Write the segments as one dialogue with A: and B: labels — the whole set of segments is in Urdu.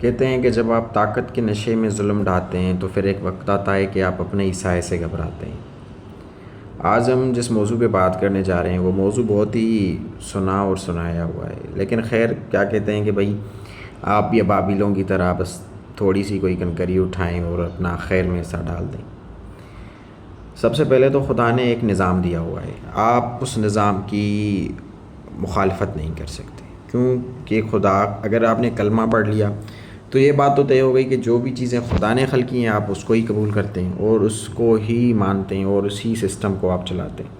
A: کہتے ہیں کہ جب آپ طاقت کے نشے میں ظلم ڈھاتے ہیں تو پھر ایک وقت آتا ہے کہ آپ اپنے ہی سائے سے گھبراتے ہیں۔ آج ہم جس موضوع پہ بات کرنے جا رہے ہیں وہ موضوع بہت ہی سنا اور سنایا ہوا ہے، لیکن خیر کیا کہتے ہیں کہ بھائی آپ یا بابیلوں کی طرح بس تھوڑی سی کوئی کنکری اٹھائیں اور اپنا خیر میں حصہ ڈال دیں۔ سب سے پہلے تو خدا نے ایک نظام دیا ہوا ہے، آپ اس نظام کی مخالفت نہیں کر سکتے، کیونکہ خدا، اگر آپ نے کلمہ پڑھ لیا تو یہ بات تو طے ہو گئی کہ جو بھی چیزیں خدا نے خلق کی ہیں آپ اس کو ہی قبول کرتے ہیں اور اس کو ہی مانتے ہیں اور اسی سسٹم کو آپ چلاتے ہیں۔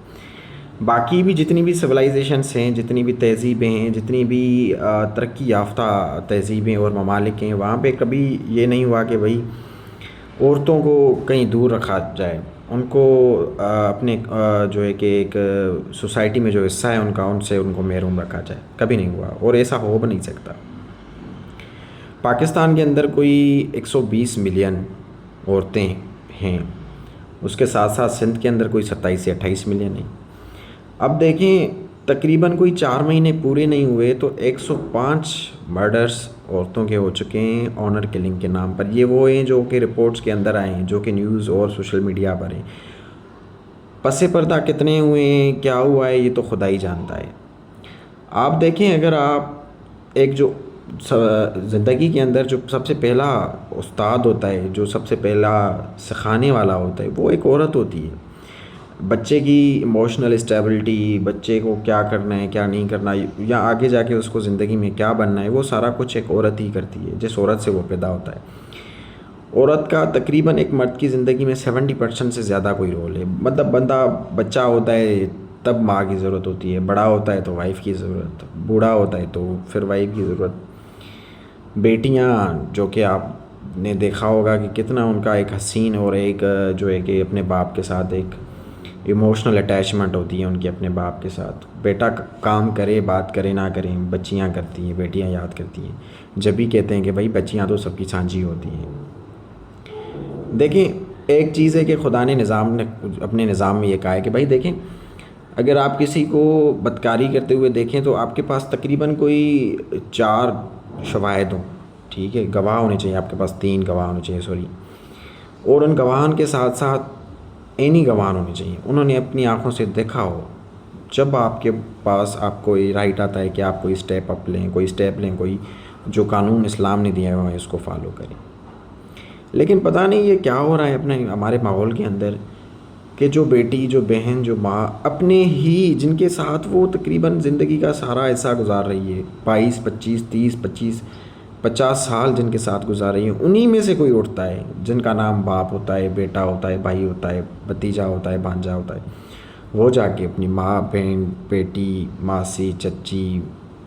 A: باقی بھی جتنی بھی سویلائزیشنس ہیں، جتنی بھی تہذیبیں ہیں، جتنی بھی ترقی یافتہ تہذیبیں اور ممالک ہیں، وہاں پہ کبھی یہ نہیں ہوا کہ بھائی عورتوں کو کہیں دور رکھا جائے، ان کو اپنے جو ہے کہ ایک سوسائٹی میں جو حصہ ہے ان کا، ان سے ان کو محروم رکھا جائے، کبھی نہیں ہوا اور ایسا ہو بھی نہیں سکتا۔ پاکستان کے اندر کوئی 120 ملین عورتیں ہیں، اس کے ساتھ ساتھ سندھ کے اندر کوئی 27 سے 28 ملین ہیں۔ اب دیکھیں تقریباً کوئی 4 مہینے پورے نہیں ہوئے تو 105 مرڈرز عورتوں کے ہو چکے ہیں آنر کلنگ کے نام پر۔ یہ وہ ہیں جو کہ رپورٹس کے اندر آئے ہیں، جو کہ نیوز اور سوشل میڈیا پر ہیں۔ پس پردہ کتنے ہوئے ہیں، کیا ہوا ہے، یہ تو خدا ہی جانتا ہے۔ آپ دیکھیں، اگر آپ ایک جو زندگی کے اندر جو سب سے پہلا استاد ہوتا ہے، جو سب سے پہلا سکھانے والا ہوتا ہے، وہ ایک عورت ہوتی ہے۔ بچے کی ایموشنل اسٹیبلٹی، بچے کو کیا کرنا ہے کیا نہیں کرنا، یا آگے جا کے اس کو زندگی میں کیا بننا ہے، وہ سارا کچھ ایک عورت ہی کرتی ہے، جس عورت سے وہ پیدا ہوتا ہے۔ عورت کا تقریباً ایک مرد کی زندگی میں 70% سے زیادہ کوئی رول ہے۔ مطلب بچہ ہوتا ہے تب ماں کی ضرورت ہوتی ہے، بڑا ہوتا ہے تو وائف کی ضرورت، بوڑھا ہوتا ہے تو پھر وائف کی ضرورت۔ بیٹیاں جو کہ آپ نے دیکھا ہوگا کہ کتنا ان کا ایک حسین اور ایک جو ہے کہ اپنے باپ کے ساتھ ایک ایموشنل اٹیچمنٹ ہوتی ہے ان کی اپنے باپ کے ساتھ۔ بیٹا کام کرے بات کرے نہ کریں، بچیاں کرتی ہیں، بیٹیاں یاد کرتی ہیں، جب بھی کہتے ہیں کہ بھائی بچیاں تو سب کی سانجھی ہوتی ہیں۔ دیکھیں ایک چیز ہے کہ خدا نے اپنے نظام میں یہ کہا ہے کہ بھائی دیکھیں، اگر آپ کسی کو بدکاری کرتے ہوئے دیکھیں تو آپ کے پاس تقریباً کوئی 4 شواہد ہوں، ٹھیک ہے، گواہ ہونے چاہیے آپ کے پاس، 3 گواہ ہونے چاہیے اور ان گواہان کے ساتھ ساتھ عینی گواہ ہونے چاہیے، انہوں نے اپنی آنکھوں سے دیکھا ہو۔ جب آپ کے پاس آپ کو یہ رائٹ آتا ہے کہ آپ کوئی اسٹیپ لیں، کوئی جو قانون اسلام نے دیا ہوا ہے اس کو فالو کریں۔ لیکن پتہ نہیں یہ کیا ہو رہا ہے اپنے ہمارے ماحول کے اندر کہ جو بیٹی، جو بہن، جو ماں اپنے ہی جن کے ساتھ وہ تقریباً زندگی کا سارا حصہ گزار رہی ہے، 22 25 30 25 50 سال جن کے ساتھ گزار رہی ہے، انہی میں سے کوئی اٹھتا ہے جن کا نام باپ ہوتا ہے، بیٹا ہوتا ہے، بھائی ہوتا ہے، بھتیجا ہوتا ہے، بھانجا ہوتا ہے، وہ جا کے اپنی ماں، بہن، بیٹی، ماسی، چچی،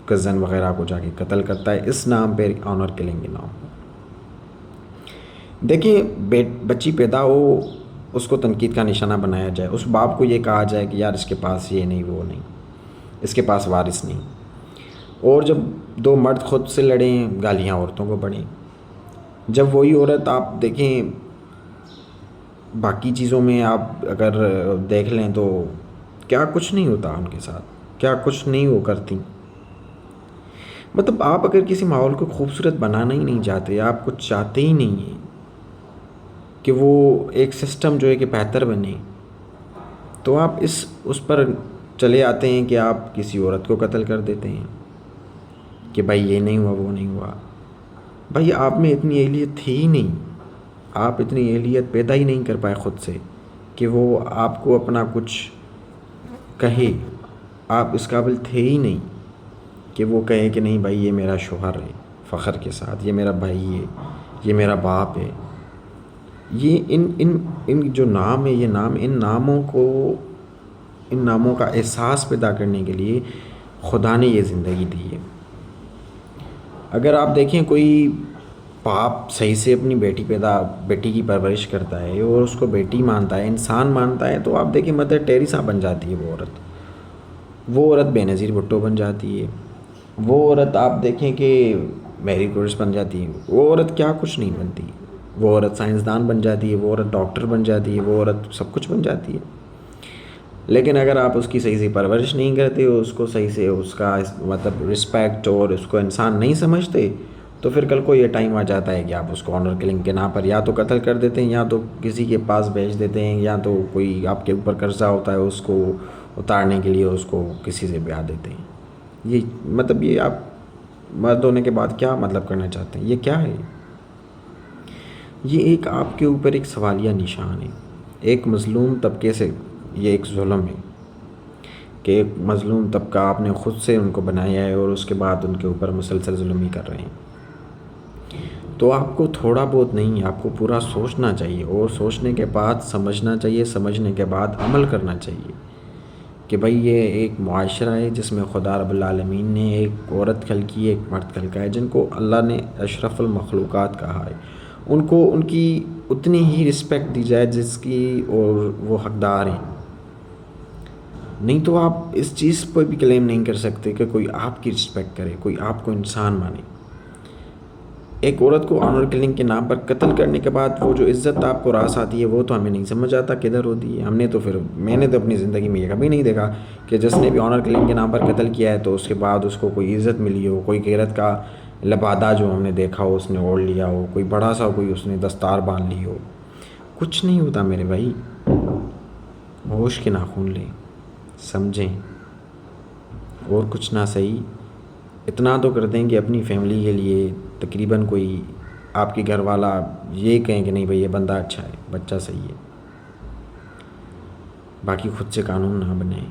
A: کزن وغیرہ کو جا کے قتل کرتا ہے، اس نام پہ آنر کلنگ کے نام۔ دیکھیں بچی پیدا ہو، اس کو تنقید کا نشانہ بنایا جائے، اس باپ کو یہ کہا جائے کہ یار اس کے پاس یہ نہیں، وہ نہیں، اس کے پاس وارث نہیں، اور جب 2 مرد خود سے لڑیں گالیاں عورتوں کو پڑیں۔ جب وہی عورت آپ دیکھیں باقی چیزوں میں آپ اگر دیکھ لیں تو کیا کچھ نہیں ہوتا ان کے ساتھ، کیا کچھ نہیں وہ کرتی۔ مطلب آپ اگر کسی ماحول کو خوبصورت بنانا ہی نہیں چاہتے، آپ کچھ چاہتے ہی نہیں ہیں کہ وہ ایک سسٹم جو ہے کہ بہتر بنے، تو آپ اس پر چلے آتے ہیں کہ آپ کسی عورت کو قتل کر دیتے ہیں کہ بھائی یہ نہیں ہوا، وہ نہیں ہوا۔ بھائی آپ میں اتنی اہلیت تھی ہی نہیں، آپ اتنی اہلیت پیدا ہی نہیں کر پائے خود سے کہ وہ آپ کو اپنا کچھ کہے، آپ اس قابل تھے ہی نہیں کہ وہ کہے کہ نہیں بھائی یہ میرا شوہر ہے فخر کے ساتھ، یہ میرا بھائی ہے، یہ میرا باپ ہے۔ یہ ان جو نام ہے، یہ نام، ان ناموں کا احساس پیدا کرنے کے لیے خدا نے یہ زندگی دی ہے۔ اگر آپ دیکھیں کوئی باپ صحیح سے اپنی بیٹی کی پرورش کرتا ہے اور اس کو بیٹی مانتا ہے، انسان مانتا ہے، تو آپ دیکھیں مدر ٹیریسا بن جاتی ہے وہ عورت بے نظیر بھٹو بن جاتی ہے، وہ عورت آپ دیکھیں کہ میری کورس بن جاتی ہے، وہ عورت کیا کچھ نہیں بنتی، وہ عورت سائنسدان بن جاتی ہے، وہ عورت ڈاکٹر بن جاتی ہے، وہ عورت سب کچھ بن جاتی ہے۔ لیکن اگر آپ اس کی صحیح سے پرورش نہیں کرتے، اس کو صحیح سے اس کا مطلب رسپیکٹ اور اس کو انسان نہیں سمجھتے، تو پھر کل کو یہ ٹائم آ جاتا ہے کہ آپ اس کو آنر کلنگ کے نام پر یا تو قتل کر دیتے ہیں، یا تو کسی کے پاس بھیج دیتے ہیں، یا تو کوئی آپ کے اوپر قرضہ ہوتا ہے اس کو اتارنے کے لیے اس کو کسی سے بیاہ دیتے ہیں۔ یہ مطلب یہ آپ مرد ہونے کے بعد کیا مطلب کرنا چاہتے ہیں؟ یہ کیا ہے؟ یہ ایک آپ کے اوپر ایک سوالیہ نشان ہے، ایک مظلوم طبقے سے یہ ایک ظلم ہے کہ ایک مظلوم طبقہ آپ نے خود سے ان کو بنایا ہے اور اس کے بعد ان کے اوپر مسلسل ظلم ہی کر رہے ہیں۔ تو آپ کو تھوڑا بہت نہیں، آپ کو پورا سوچنا چاہیے، اور سوچنے کے بعد سمجھنا چاہیے، سمجھنے کے بعد عمل کرنا چاہیے کہ بھائی یہ ایک معاشرہ ہے جس میں خدا رب العالمین نے ایک عورت خلقی ہے، ایک مرد خلقا ہے، جن کو اللہ نے اشرف المخلوقات کہا ہے، ان کو ان کی اتنی ہی رسپیکٹ دی جائے جس کی اور وہ حقدار ہیں۔ نہیں تو آپ اس چیز پہ بھی کلیم نہیں کر سکتے کہ کوئی آپ کی رسپیکٹ کرے، کوئی آپ کو انسان مانے۔ ایک عورت کو آنر کلنگ کے نام پر قتل کرنے کے بعد وہ جو عزت آپ کو راس آتی ہے وہ تو ہمیں نہیں سمجھ آتا کدھر ہوتی ہے۔ میں نے تو اپنی زندگی میں یہ کبھی نہیں دیکھا کہ جس نے بھی آنر کلنگ کے نام پر قتل کیا ہے تو اس کے بعد اس کو کوئی عزت ملی ہو، کوئی غیرت کا لبادہ جو ہم نے دیکھا ہو اس نے اوڑھ لیا ہو، کوئی بڑا سا کوئی اس نے دستار باندھ لی ہو۔ کچھ نہیں ہوتا میرے بھائی، ہوش کے ناخن لیں، سمجھیں، اور کچھ نہ صحیح اتنا تو کر دیں کہ اپنی فیملی کے لیے تقریباً کوئی آپ کے گھر والا یہ کہیں کہ نہیں بھئی یہ بندہ اچھا ہے، بچہ صحیح ہے، باقی خود سے قانون نہ بنائیں۔